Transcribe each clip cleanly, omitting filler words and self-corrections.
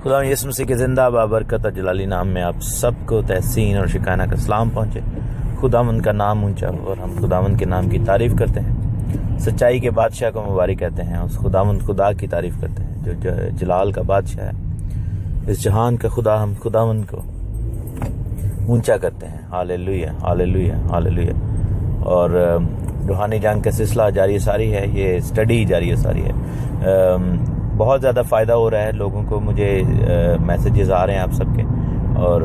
خدا یسوع مسیح کے زندہ بابرکت جلالی نام میں آپ سب کو تحسین اور شکانہ کا سلام پہنچے۔ خداوند کا نام اونچا ہو اور ہم خداوند کے نام کی تعریف کرتے ہیں، سچائی کے بادشاہ کو مبارک کہتے ہیں، اس خداوند خدا کی تعریف کرتے ہیں جو جلال کا بادشاہ ہے، اس جہان کا خدا۔ ہم خداوند کو اونچا کرتے ہیں۔ ہاللیلویہ ہاللیلویہ ہاللیلویہ۔ اور روحانی جنگ کا سلسلہ جاری ساری ہے، یہ اسٹڈی جاری ساری ہے۔ بہت زیادہ فائدہ ہو رہا ہے لوگوں کو، مجھے میسیجز آ رہے ہیں آپ سب کے، اور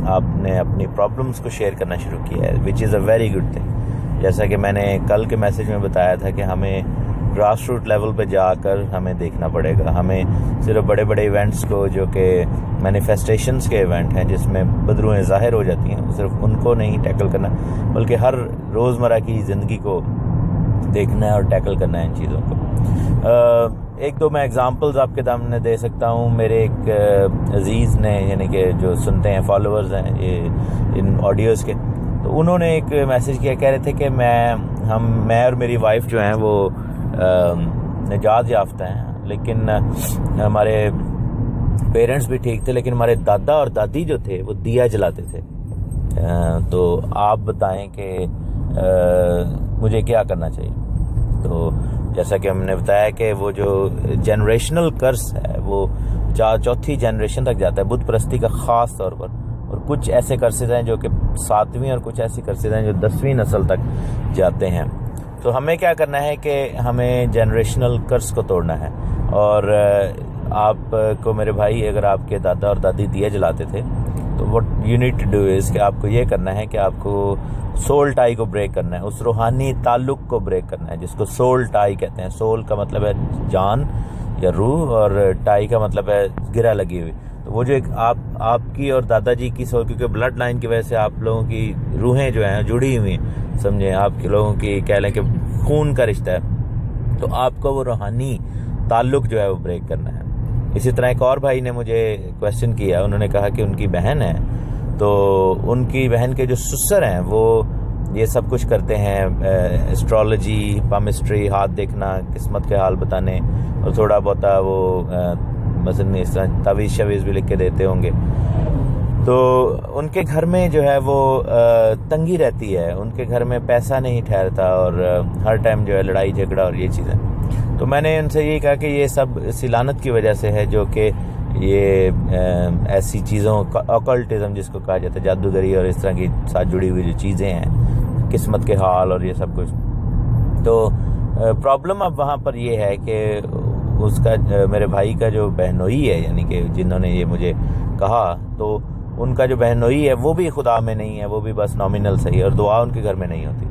آپ نے اپنی پرابلمس کو شیئر کرنا شروع کیا ہے، وچ از اے ویری گڈ تھنگ۔ جیسا کہ میں نے کل کے میسیج میں بتایا تھا کہ ہمیں گراس روٹ لیول پہ جا کر ہمیں دیکھنا پڑے گا۔ ہمیں صرف بڑے بڑے ایونٹس کو، جو کہ مینیفیسٹیشنز کے ایونٹ ہیں جس میں بدروہیں ظاہر ہو جاتی ہیں، صرف ان کو نہیں ٹیکل کرنا، بلکہ ہر روزمرہ کی زندگی کو دیکھنا ہے اور ٹیکل کرنا ہے ان چیزوں کو۔ ایک دو میں ایگزامپلز آپ کے سامنے دے سکتا ہوں۔ میرے ایک عزیز نے، یعنی کہ جو سنتے ہیں، فالوورز ہیں یہ ان آڈیوز کے، تو انہوں نے ایک میسیج کیا، کہہ رہے تھے کہ میں اور میری وائف جو ہیں وہ نجات یافتہ ہیں، لیکن ہمارے پیرنٹس بھی ٹھیک تھے، لیکن ہمارے دادا اور دادی جو تھے وہ دیا جلاتے تھے۔ تو آپ بتائیں کہ مجھے کیا کرنا چاہیے؟ تو جیسا کہ ہم نے بتایا کہ وہ جو جنریشنل کرس ہے وہ چوتھی جنریشن تک جاتا ہے، بت پرستی کا خاص طور پر، اور کچھ ایسے کرسز ہیں جو کہ 7ویں، اور کچھ ایسی کرسز ہیں جو 10ویں نسل تک جاتے ہیں۔ تو ہمیں کیا کرنا ہے کہ ہمیں جنریشنل کرس کو توڑنا ہے۔ اور آپ کو میرے بھائی، اگر آپ کے دادا اور دادی دیا جلاتے تھے تو what you need to do is کہ آپ کو یہ کرنا ہے کہ آپ کو سول ٹائی کو بریک کرنا ہے، اس روحانی تعلق کو بریک کرنا ہے جس کو سول ٹائی کہتے ہیں۔ سول کا مطلب ہے جان یا روح، اور ٹائی کا مطلب ہے گرہ لگی ہوئی۔ تو وہ جو ایک آپ کی اور دادا جی کی سول، کیونکہ بلڈ لائن کی وجہ سے آپ لوگوں کی روحیں جو ہیں جڑی ہوئی ہیں، سمجھیں، آپ کے لوگوں کی کہہ لیں کہ خون کا رشتہ ہے، تو آپ کو وہ روحانی تعلق جو ہے وہ بریک کرنا ہے۔ اسی طرح ایک اور بھائی نے مجھے کویسچن کیا، انہوں نے کہا کہ ان کی بہن ہے، تو ان کی بہن کے جو سسر ہیں وہ یہ سب کچھ کرتے ہیں، ایسٹرالوجی، پامسٹری، ہاتھ دیکھنا، قسمت کے حال بتانے، اور تھوڑا بہت وہ مثلا اس طرح تعویذ شویز بھی لکھ کے دیتے ہوں گے۔ تو ان کے گھر میں جو ہے وہ تنگی رہتی ہے، ان کے گھر میں پیسہ نہیں ٹھہرتا، اور ہر ٹائم جو ہے لڑائی جھگڑا اور یہ چیزیں۔ تو میں نے ان سے یہ کہا کہ یہ سب اسی لعنت کی وجہ سے ہے، جو کہ یہ ایسی چیزوں کا اوکلٹزم جس کو کہا جاتا ہے، جادوگری اور اس طرح کی ساتھ جڑی ہوئی جو چیزیں ہیں، قسمت کے حال اور یہ سب کچھ۔ تو پرابلم اب وہاں پر یہ ہے کہ اس کا، میرے بھائی کا جو بہنوئی ہے، یعنی کہ جنہوں نے یہ مجھے کہا، تو ان کا جو بہنوئی ہے وہ بھی خدا میں نہیں ہے، وہ بھی بس نامینل صحیح ہے، اور دعا ان کے گھر میں نہیں ہوتی۔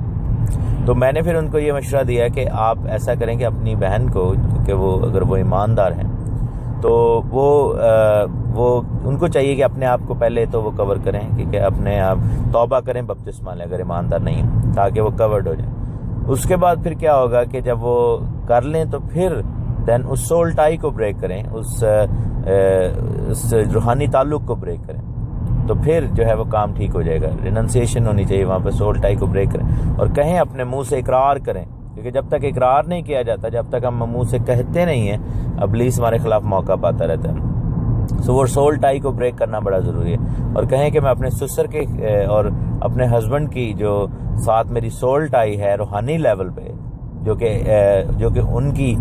تو میں نے پھر ان کو یہ مشورہ دیا کہ آپ ایسا کریں کہ اپنی بہن کو، کیونکہ وہ اگر وہ ایماندار ہیں تو وہ ان کو چاہیے کہ اپنے آپ کو پہلے تو وہ کور کریں، کیونکہ اپنے آپ توبہ کریں، بپتسمہ لیں اگر ایماندار نہیں ہیں، تاکہ وہ کورڈ ہو جائیں۔ اس کے بعد پھر کیا ہوگا کہ جب وہ کر لیں تو پھر دین اس سول ٹائی کو بریک کریں، اس روحانی تعلق کو بریک کریں، تو پھر جو ہے وہ کام ٹھیک ہو جائے گا۔ ریننسیشن ہونی چاہیے وہاں پہ، سول ٹائی کو بریک کریں، اور کہیں اپنے منہ سے اقرار کریں، کیونکہ جب تک اقرار نہیں کیا جاتا، جب تک ہم منہ سے کہتے نہیں ہیں، ابلیس ہمارے خلاف موقع پاتا رہتا ہے۔ وہ سول ٹائی کو بریک کرنا بڑا ضروری ہے، اور کہیں کہ میں اپنے سسر کے اور اپنے ہسبینڈ کی جو ساتھ میری سول ٹائی ہے روحانی لیول پہ، جو کہ ان کی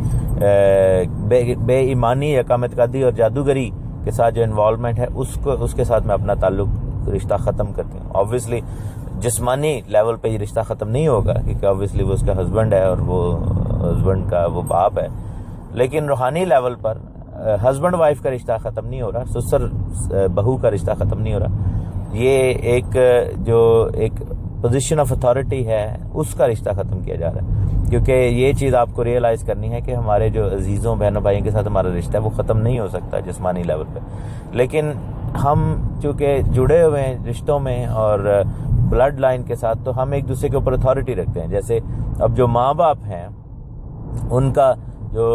بے ایمانی، اقامت قدی اور جادوگری کے ساتھ جو انوالومنٹ ہے، اس کے ساتھ میں اپنا تعلق، رشتہ ختم کرتی ہوں۔ آبویسلی جسمانی لیول پہ یہ رشتہ ختم نہیں ہوگا، کیونکہ آبویسلی وہ اس کا ہسبینڈ ہے اور وہ ہسبینڈ کا وہ باپ ہے، لیکن روحانی لیول پر ہسبینڈ وائف کا رشتہ ختم نہیں ہو رہا، سسر بہو کا رشتہ ختم نہیں ہو رہا، یہ ایک پوزیشن آف اتھارٹی ہے، اس کا رشتہ ختم کیا جا رہا ہے۔ کیونکہ یہ چیز آپ کو ریئلائز کرنی ہے کہ ہمارے جو عزیزوں، بہنوں، بھائیوں کے ساتھ ہمارا رشتہ ہے وہ ختم نہیں ہو سکتا جسمانی لیول پہ، لیکن ہم چونکہ جڑے ہوئے ہیں رشتوں میں اور بلڈ لائن کے ساتھ، تو ہم ایک دوسرے کے اوپر اتھارٹی رکھتے ہیں۔ جیسے اب جو ماں باپ ہیں ان کا جو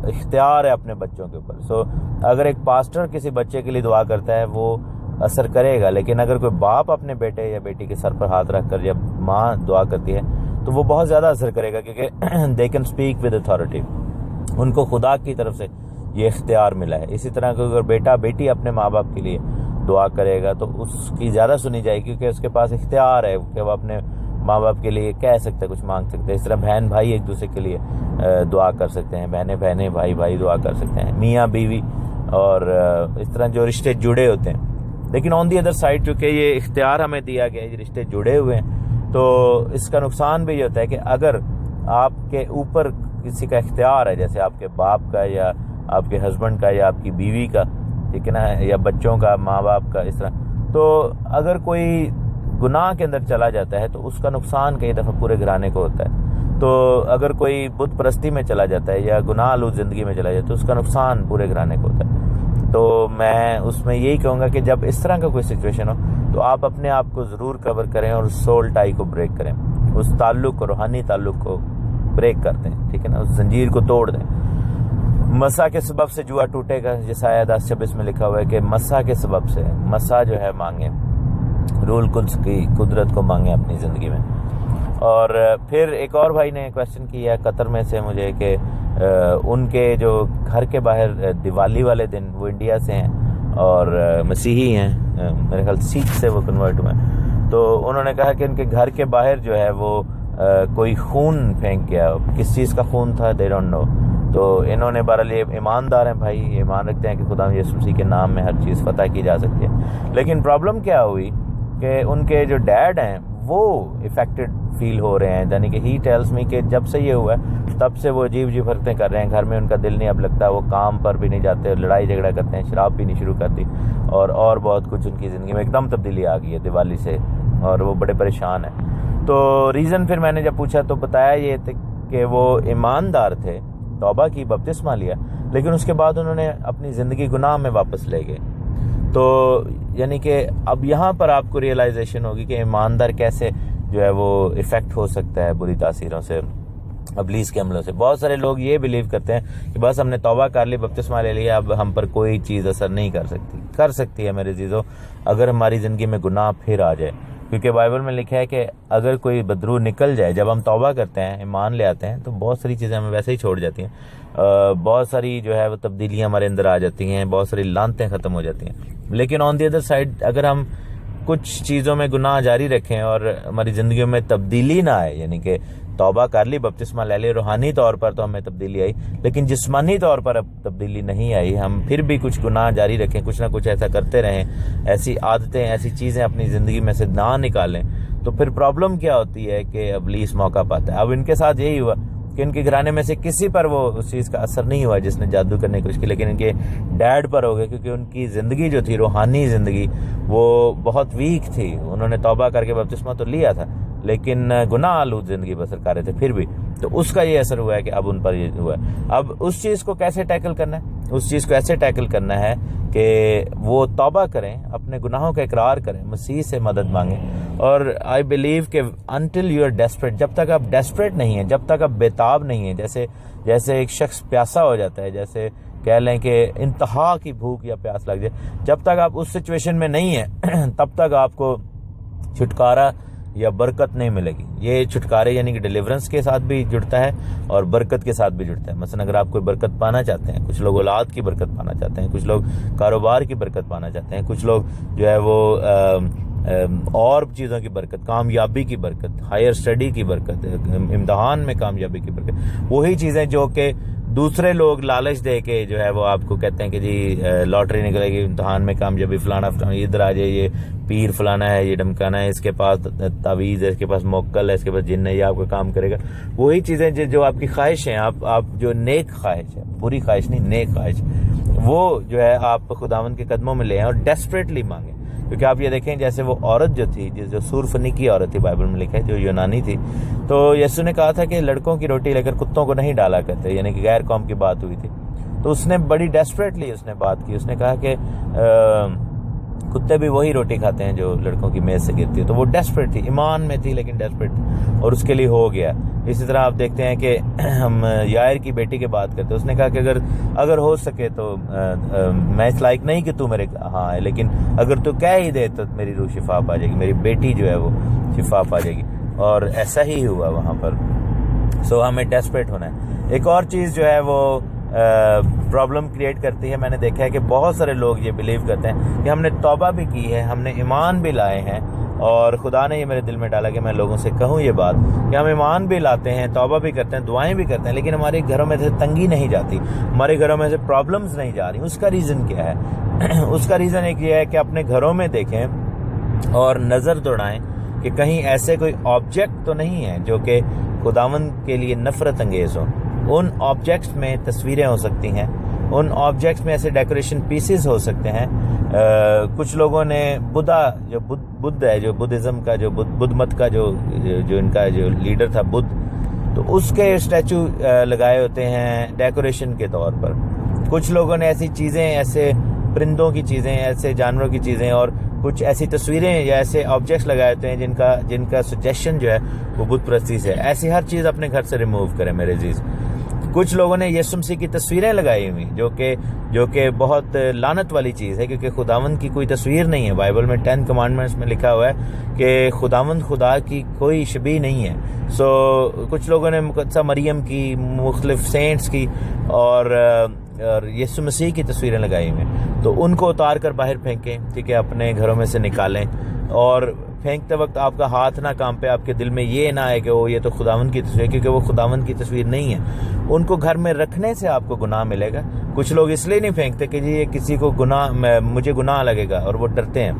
اختیار ہے اپنے بچوں کے اوپر، اگر ایک پاسٹر کسی بچے کے لیے دعا کرتا ہے وہ اثر کرے گا، لیکن اگر کوئی باپ اپنے بیٹے یا بیٹی کے سر پر ہاتھ رکھ کر جب ماں دعا کرتی ہے تو وہ بہت زیادہ اثر کرے گا، کیونکہ they can speak with authority, ان کو خدا کی طرف سے یہ اختیار ملا ہے. اسی طرح اگر بیٹا بیٹی اپنے ماں باپ کے لیے دعا کرے گا تو اس کی زیادہ سنی جائے گی، کیونکہ اس کے پاس اختیار ہے کہ وہ اپنے ماں باپ کے لیے کہہ سکتے ہیں، کچھ مانگ سکتے ہیں. اس طرح بہن بھائی ایک دوسرے کے لیے دعا کر سکتے ہیں، بہنیں بھائی دعا کر سکتے ہیں، میاں بیوی اور اس طرح جو رشتے جڑے ہوتے ہیں. لیکن آن دی ادر سائڈ چونکہ یہ اختیار ہمیں دیا گیا ہے، یہ رشتے جڑے ہوئے ہیں، تو اس کا نقصان بھی یہ ہوتا ہے کہ اگر آپ کے اوپر کسی کا اختیار ہے، جیسے آپ کے باپ کا یا آپ کے ہسبینڈ کا یا آپ کی بیوی کا، ٹھیک ہے نا، یا بچوں کا، ماں باپ کا، اس طرح، تو اگر کوئی گناہ کے اندر چلا جاتا ہے تو اس کا نقصان کئی دفعہ پورے گھرانے کو ہوتا ہے. تو اگر کوئی بت پرستی میں چلا جاتا ہے یا گناہ آلود زندگی میں چلا جاتا ہے تو اس کا نقصان پورے گھرانے کو ہوتا ہے. تو میں اس میں یہی کہوں گا کہ جب اس طرح کا کوئی سچویشن ہو تو آپ اپنے آپ کو ضرور کور کریں اور سول ٹائی کو بریک کریں، اس تعلق کو، روحانی تعلق کو بریک کر دیں، ٹھیک ہے نا، اس زنجیر کو توڑ دیں. مسا کے سبب سے جوا ٹوٹے گا، جیسا آیت 10:26 میں لکھا ہوا ہے کہ مسا کے سبب سے، مسا جو ہے مانگیں، روح القدس کی قدرت کو مانگیں اپنی زندگی میں. اور پھر ایک اور بھائی نے کویسچن کیا ہے قطر میں سے مجھے کہ ان کے جو گھر کے باہر دیوالی والے دن، وہ انڈیا سے ہیں اور مسیحی ہیں، میرے خیال سکھ سے وہ کنورٹ ہوئے ہیں، تو انہوں نے کہا کہ ان کے گھر کے باہر جو ہے وہ کوئی خون پھینک گیا. کس چیز کا خون تھا دے ڈونٹ نو. تو انہوں نے بہرحال یہ ایماندار ہیں بھائی، ایمان رکھتے ہیں کہ خدا یسوع مسیح کے نام میں ہر چیز فتح کی جا سکتی ہے. لیکن پرابلم کیا ہوئی کہ ان کے جو ڈیڈ ہیں وہ افیکٹڈ فیل ہو رہے ہیں، یعنی کہ ہی ٹیلز می کہ جب سے یہ ہوا ہے تب سے وہ عجیب حرکتیں کر رہے ہیں، گھر میں ان کا دل نہیں اب لگتا، وہ کام پر بھی نہیں جاتے، لڑائی جھگڑا کرتے ہیں، شراب پینی شروع کر دی، اور بہت کچھ ان کی زندگی میں ایک دم تبدیلی آ گئی ہے دیوالی سے، اور وہ بڑے پریشان ہیں. تو ریزن پھر میں نے جب پوچھا تو بتایا یہ تھا کہ وہ ایماندار تھے، توبہ کی، بپتسمہ لیا، لیکن اس کے بعد انہوں نے اپنی زندگی گناہ میں واپس لے گئے. تو یعنی کہ اب یہاں پر آپ کو ریئلائزیشن ہوگی کہ ایماندار کیسے جو ہے وہ افیکٹ ہو سکتا ہے بری تاثیروں سے، ابلیس کے عملوں سے. بہت سارے لوگ یہ بلیو کرتے ہیں کہ بس ہم نے توبہ کر لی، بپتسمہ لے لیا، اب ہم پر کوئی چیز اثر نہیں کر سکتی ہے میرے عزیزو، اگر ہماری زندگی میں گناہ پھر آ جائے. کیونکہ بائبل میں لکھا ہے کہ اگر کوئی بدرو نکل جائے، جب ہم توبہ کرتے ہیں، ایمان لے آتے ہیں، تو بہت ساری چیزیں ہمیں ویسے ہی چھوڑ جاتی ہیں، بہت ساری جو ہے وہ تبدیلیاں ہمارے اندر آ جاتی ہیں، بہت ساری لعنتیں ختم ہو جاتی ہیں. لیکن آن دی ادر سائڈ اگر ہم کچھ چیزوں میں گناہ جاری رکھیں اور ہماری زندگیوں میں تبدیلی نہ آئے، یعنی کہ توبہ کر لی، بپتسمہ لے لی، روحانی طور پر تو ہمیں تبدیلی آئی، لیکن جسمانی طور پر اب تبدیلی نہیں آئی، ہم پھر بھی کچھ گناہ جاری رکھیں، کچھ نہ کچھ ایسا کرتے رہیں، ایسی عادتیں، ایسی چیزیں اپنی زندگی میں سے نہ نکالیں، تو پھر پرابلم کیا ہوتی ہے کہ ابلیس موقع پاتا ہے. اب ان کے ساتھ یہی ہوا کہ ان کے گھرانے میں سے کسی پر وہ اس چیز کا اثر نہیں ہوا جس نے جادو کرنے کی کوشش کی، لیکن ان کے ڈیڈ پر ہو گئے، کیونکہ ان کی زندگی جو تھی، روحانی زندگی، وہ بہت ویک تھی. انہوں نے توبہ کر کے بپتسمہ تو لیا تھا لیکن گناہ آلود زندگی بسر کر رہے تھے پھر بھی، تو اس کا یہ اثر ہوا ہے کہ اب ان پر یہ ہوا ہے. اب اس چیز کو کیسے ٹیکل کرنا ہے؟ اس چیز کو ایسے ٹیکل کرنا ہے کہ وہ توبہ کریں، اپنے گناہوں کا اقرار کریں، مسیح سے مدد مانگیں. اور آئی بلیو کہ انٹل یو آر ڈیسپریٹ، جب تک آپ ڈیسپریٹ نہیں ہیں، جب تک آپ بےتاب نہیں ہیں، جیسے ایک شخص پیاسا ہو جاتا ہے، جیسے کہہ لیں کہ انتہا کی بھوک یا پیاس لگ جائے، جب تک آپ اس سچویشن میں نہیں ہیں تب تک آپ کو چھٹکارا یا برکت نہیں ملے گی. یہ چھٹکارے یعنی کہ ڈیلیورنس کے ساتھ بھی جڑتا ہے اور برکت کے ساتھ بھی جڑتا ہے. مثلا اگر آپ کوئی برکت پانا چاہتے ہیں، کچھ لوگ اولاد کی برکت پانا چاہتے ہیں، کچھ لوگ کاروبار کی برکت پانا چاہتے ہیں، کچھ لوگ جو ہے وہ اور چیزوں کی برکت، کامیابی کی برکت، ہائر اسٹڈی کی برکت، امتحان میں کامیابی کی برکت، وہی چیزیں جو کہ دوسرے لوگ لالچ دے کے جو ہے وہ آپ کو کہتے ہیں کہ جی لاٹری نکلے گی، امتحان میں کامیابی، فلانا ادھر آ جائے، یہ پیر فلانا ہے، یہ ڈمکانا ہے، اس کے پاس تعویذ ہے، اس کے پاس موکل ہے، اس کے پاس جن ہے، یہ آپ کا کام کرے گا. وہی چیزیں جو آپ کی خواہش ہیں، آپ جو نیک خواہش ہے، بری خواہش نہیں، نیک خواہش، وہ جو ہے آپ خداوند کے قدموں میں لے آئیں اور ڈیسپریٹلی مانگیں. کیونکہ آپ یہ دیکھیں جیسے وہ عورت جو تھی، جو سور فنیکی عورت تھی، بائبل میں لکھا ہے، جو یونانی تھی، تو یسوع نے کہا تھا کہ لڑکوں کی روٹی لے کر کتوں کو نہیں ڈالا کرتے، یعنی کہ غیر قوم کی بات ہوئی تھی. تو اس نے بڑی ڈیسپریٹلی اس نے بات کی، اس نے کہا کہ کتے بھی وہی روٹی کھاتے ہیں جو لڑکوں کی میز سے گرتی ہے. تو وہ ڈیسپریٹ تھی، ایمان میں تھی لیکن ڈیسپریٹ تھی، اور اس کے لیے ہو گیا. اسی طرح آپ دیکھتے ہیں کہ ہم یائر کی بیٹی کی بات کرتے ہیں، اس نے کہا کہ اگر ہو سکے تو میں اس لائق نہیں کہ تو میرے ہاں ہے، لیکن اگر تو کہہ ہی دے تو میری روح شفا پا جائے گی، میری بیٹی جو ہے وہ شفا پا جائے گی. اور ایسا ہی ہوا وہاں پر. سو ہمیں ڈیسپریٹ ہونا ہے. ایک اور چیز جو ہے وہ پرابلم کریٹ کرتی ہے. میں نے دیکھا ہے کہ بہت سارے لوگ یہ بلیو کرتے ہیں کہ ہم نے توبہ بھی کی ہے, ہم نے ایمان بھی لائے ہیں, اور خدا نے یہ میرے دل میں ڈالا کہ میں لوگوں سے کہوں یہ بات کہ ہم ایمان بھی لاتے ہیں, توبہ بھی کرتے ہیں, دعائیں بھی کرتے ہیں, لیکن ہمارے گھروں میں سے تنگی نہیں جاتی, ہمارے گھروں میں سے پرابلمز نہیں جا رہی. اس کا ریزن کیا ہے؟ اس کا ریزن ایک یہ ہے کہ اپنے گھروں میں دیکھیں اور نظر دوڑائیں کہ کہیں ایسے کوئی آبجیکٹ تو نہیں ہے جو کہ خداوند کے لیے نفرت انگیز ہو. ان آبجیکٹس میں تصویریں ہو سکتی ہیں, ان آبجیکٹس میں ایسے ڈیکوریشن پیسز ہو سکتے ہیں. کچھ لوگوں نے بدھا جو بدھ ہے, جو بدھزم کا جو بدھ مت کا جو ان کا جو لیڈر تھا بدھ, تو اس کے اسٹیچو لگائے ہوتے ہیں ڈیکوریشن کے طور پر. کچھ لوگوں نے ایسی چیزیں, ایسے پرندوں کی چیزیں, ایسے جانوروں کی چیزیں اور کچھ ایسی تصویریں یا ایسے آبجیکٹس لگائے ہوتے ہیں جن کا سجیشن جو ہے وہ بت پرستی سے. ایسی ہر چیز اپنے گھر سے ریموو کریں میرے عزیز. کچھ لوگوں نے یسوع مسیح کی تصویریں لگائی ہوئی جو کہ بہت لعنت والی چیز ہے, کیونکہ خداوند کی کوئی تصویر نہیں ہے. بائبل میں 10 کمانڈمنٹس میں لکھا ہوا ہے کہ خداوند خدا کی کوئی شبیہ نہیں ہے. کچھ لوگوں نے مقدسہ مریم کی, مختلف سینٹس کی اور یسوع مسیح کی تصویریں لگائی ہوئی ہیں. تو ان کو اتار کر باہر پھینکیں, ٹھیک ہے, اپنے گھروں میں سے نکالیں, اور پھینکتے وقت آپ کا ہاتھ نہ کانپے, آپ کے دل میں یہ نہ آئے کہ یہ تو خداوند کی تصویر ہے, کیونکہ وہ خداوند کی تصویر نہیں ہے. ان کو گھر میں رکھنے سے آپ کو گناہ ملے گا. کچھ لوگ اس لیے نہیں پھینکتے کہ یہ کسی کو مجھے گناہ لگے گا, اور وہ ڈرتے ہیں.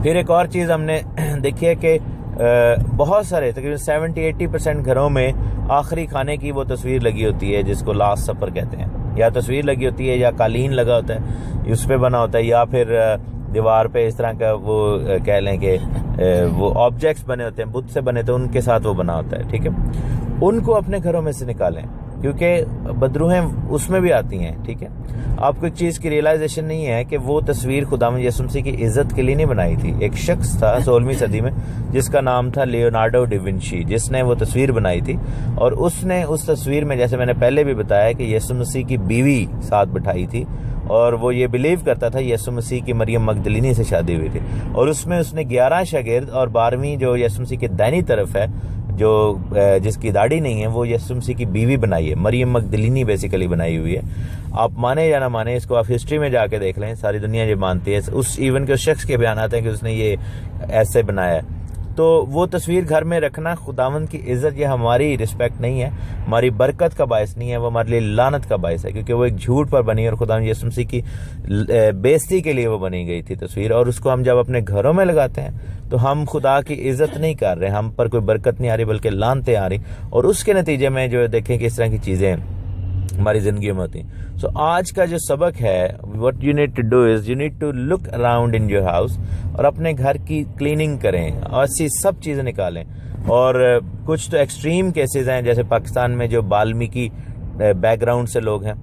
پھر ایک اور چیز ہم نے دیکھی ہے کہ بہت سارے تقریباً 70-80% گھروں میں آخری کھانے کی وہ تصویر لگی ہوتی ہے جس کو لاسٹ سپر کہتے ہیں. یا تصویر لگی ہوتی ہے, یا قالین لگا ہوتا ہے اس پہ بنا ہوتا ہے, یا پھر دیوار پہ اس طرح کا وہ کہہ لیں کہ وہ آبجیکٹس بنے ہوتے ہیں, بت سے بنے تو ان کے ساتھ وہ بنا ہوتا ہے. ٹھیک ہے, ان کو اپنے گھروں میں سے نکالیں, کیونکہ بدروہیں اس میں بھی آتی ہیں. ٹھیک ہے, آپ کو ایک چیز کی ریئلائزیشن نہیں ہے کہ وہ تصویر خداوند یسوع مسیح کی عزت کے لیے نہیں بنائی تھی. ایک شخص تھا 16ویں صدی میں جس کا نام تھا لیونارڈو ڈی ونچی, جس نے وہ تصویر بنائی تھی, اور اس نے اس تصویر میں, جیسے میں نے پہلے بھی بتایا, کہ یسوع مسیح کی بیوی ساتھ بٹھائی تھی, اور وہ یہ بلیو کرتا تھا یسوع مسیح کی مریم مگدلینی سے شادی ہوئی تھی, اور اس میں اس نے 11 شاگرد, اور 12ویں جو یسوع مسیح کی دائنی طرف ہے جو جس کی داڑھی نہیں ہے, وہ یسوع مسیح کی بیوی بنائی ہے. مریم مگدلینی بیسیکلی بنائی ہوئی ہے. آپ مانے یا نہ مانے, اس کو آپ ہسٹری میں جا کے دیکھ لیں, ساری دنیا یہ مانتی ہے. اس ایون کے اس شخص کے بیانات ہیں کہ اس نے یہ ایسے بنایا ہے. تو وہ تصویر گھر میں رکھنا خداوند کی عزت یا ہماری رسپیکٹ نہیں ہے, ہماری برکت کا باعث نہیں ہے, وہ ہمارے لیے لعنت کا باعث ہے, کیونکہ وہ ایک جھوٹ پر بنی, اور خداوند یسوع مسیح کی بےزتی کے لیے وہ بنی گئی تھی تصویر. اور اس کو ہم جب اپنے گھروں میں لگاتے ہیں تو ہم خدا کی عزت نہیں کر رہے, ہم پر کوئی برکت نہیں آ رہی بلکہ لعنتیں آ رہی, اور اس کے نتیجے میں جو دیکھیں کہ اس طرح کی چیزیں ہماری زندگی میں ہوتی ہیں. سو آج کا جو سبق ہے, what you need to do is you need to look around in your house, اور اپنے گھر کی کلیننگ کریں, اور ایسی سب چیزیں نکالیں. اور کچھ تو ایکسٹریم کیسز ہیں, جیسے پاکستان میں جو بالمیکی بیک گراؤنڈ سے لوگ ہیں,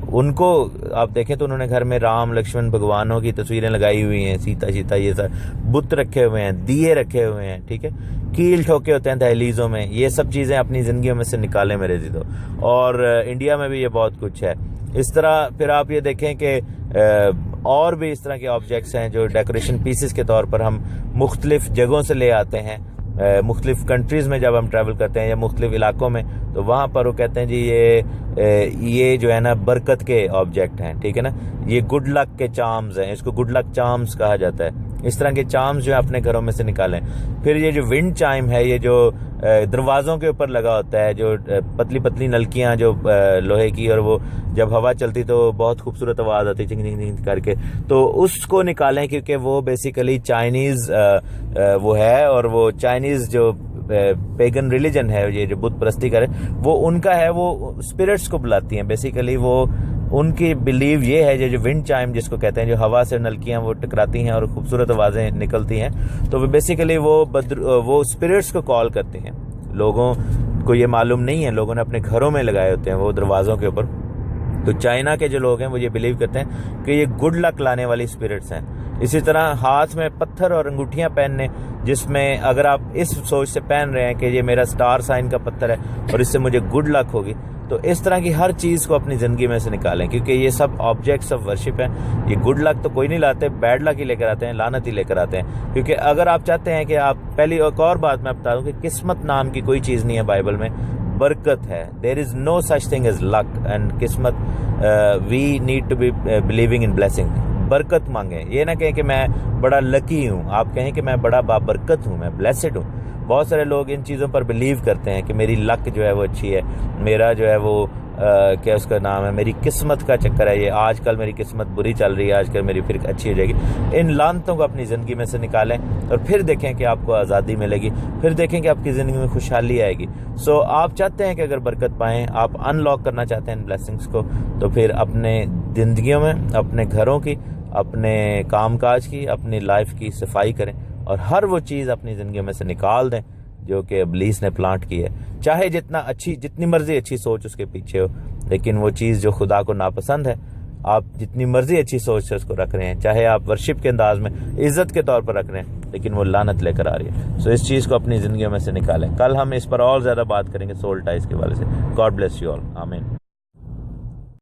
ان کو آپ دیکھیں تو انہوں نے گھر میں رام لکشمن بھگوانوں کی تصویریں لگائی ہوئی ہیں, سیتا یہ سب بت رکھے ہوئے ہیں, دیے رکھے ہوئے ہیں. ٹھیک ہے, کیل ٹھوکے ہوتے ہیں دہلیزوں میں. یہ سب چیزیں اپنی زندگیوں میں سے نکالیں میرے عزیزو. اور انڈیا میں بھی یہ بہت کچھ ہے اس طرح. پھر آپ یہ دیکھیں کہ اور بھی اس طرح کے آبجیکٹس ہیں جو ڈیکوریشن پیسز کے طور پر ہم مختلف جگہوں سے لے آتے ہیں. مختلف کنٹریز میں جب ہم ٹریول کرتے ہیں یا مختلف علاقوں میں, تو وہاں پر وہ کہتے ہیں جی یہ جو ہے نا برکت کے آبجیکٹ ہیں. ٹھیک ہے نا, یہ گڈ لک کے چارمز ہیں, اس کو گڈ لک چارمز کہا جاتا ہے. اس طرح کے چارمز جو ہے اپنے گھروں میں سے نکالیں. پھر یہ جو ونڈ چائم ہے, یہ جو دروازوں کے اوپر لگا ہوتا ہے, جو پتلی پتلی نلکیاں جو لوہے کی, اور وہ جب ہوا چلتی تو بہت خوبصورت آواز آتی چنگ چنگ چنگ کر کے, تو اس کو نکالیں, کیونکہ وہ بیسیکلی چائنیز وہ ہے, اور وہ چائنیز جو پیگن ریلیجن ہے, یہ جو بت پرستی کرے, وہ ان کا ہے, وہ اسپرٹس کو بلاتی ہیں بیسیکلی. وہ ان کی بلیو یہ ہے, جو ونڈ چائم جس کو کہتے ہیں, جو ہوا سے نلکیاں وہ ٹکراتی ہیں اور خوبصورت آوازیں نکلتی ہیں, تو وہ بیسیکلی وہ اسپرٹس کو کال کرتے ہیں. لوگوں کو یہ معلوم نہیں ہے, لوگوں نے اپنے گھروں میں لگائے ہوتے ہیں وہ دروازوں کے اوپر. تو چائنا کے جو لوگ ہیں وہ یہ بلیو کرتے ہیں کہ یہ گڈ لک لانے والی اسپرٹس ہیں. اسی طرح ہاتھ میں پتھر اور انگوٹھیاں پہننے, جس میں اگر آپ اس سوچ سے پہن رہے ہیں کہ یہ میرا سٹار سائن کا پتھر ہے اور اس سے مجھے گڈ لک ہوگی, تو اس طرح کی ہر چیز کو اپنی زندگی میں سے نکالیں, کیونکہ یہ سب آبجیکٹس آف ورشپ ہیں. یہ گڈ لک تو کوئی نہیں لاتے, بیڈ لک ہی لے کر آتے ہیں, لعنت ہی لے کر آتے ہیں. کیونکہ اگر آپ چاہتے ہیں کہ آپ, پہلی ایک اور بات میں بتا دوں کہ قسمت نام کی کوئی چیز نہیں ہے بائبل میں. برکت ہے. There is no such thing as luck and قسمت. We need to be believing in blessing. برکت مانگیں. یہ نہ کہیں کہ میں بڑا لکی ہوں, آپ کہیں کہ میں بڑا بابرکت ہوں, میں بلیسڈ ہوں. بہت سارے لوگ ان چیزوں پر بلیو کرتے ہیں کہ میری لک جو ہے وہ اچھی ہے, میرا جو ہے وہ کیا اس کا نام ہے, میری قسمت کا چکر ہے یہ, آج کل میری قسمت بری چل رہی ہے, آج کل میری پھر اچھی ہو جائے گی. ان لعنتوں کو اپنی زندگی میں سے نکالیں اور پھر دیکھیں کہ آپ کو آزادی ملے گی, پھر دیکھیں کہ آپ کی زندگی میں خوشحالی آئے گی. سو آپ چاہتے ہیں کہ اگر برکت پائیں, آپ ان لاک کرنا چاہتے ہیں ان بلیسنگس کو, تو پھر اپنے زندگیوں میں, اپنے گھروں کی, اپنے کام کاج کی, اپنی لائف کی صفائی کریں اور ہر وہ چیز اپنی زندگیوں میں سے نکال دیں جو کہ ابلیس نے پلانٹ کی ہے. چاہے جتنی مرضی اچھی سوچ اس کے پیچھے ہو, لیکن وہ چیز جو خدا کو ناپسند ہے, آپ جتنی مرضی اچھی سوچ سے اس کو رکھ رہے ہیں, چاہے آپ ورشپ کے انداز میں عزت کے طور پر رکھ رہے ہیں, لیکن وہ لعنت لے کر آ رہی ہے. سو اس چیز کو اپنی زندگیوں میں سے نکالیں. کل ہم اس پر اور زیادہ بات کریں گے سول ٹائز کے حوالے سے. God bless you all. آمین.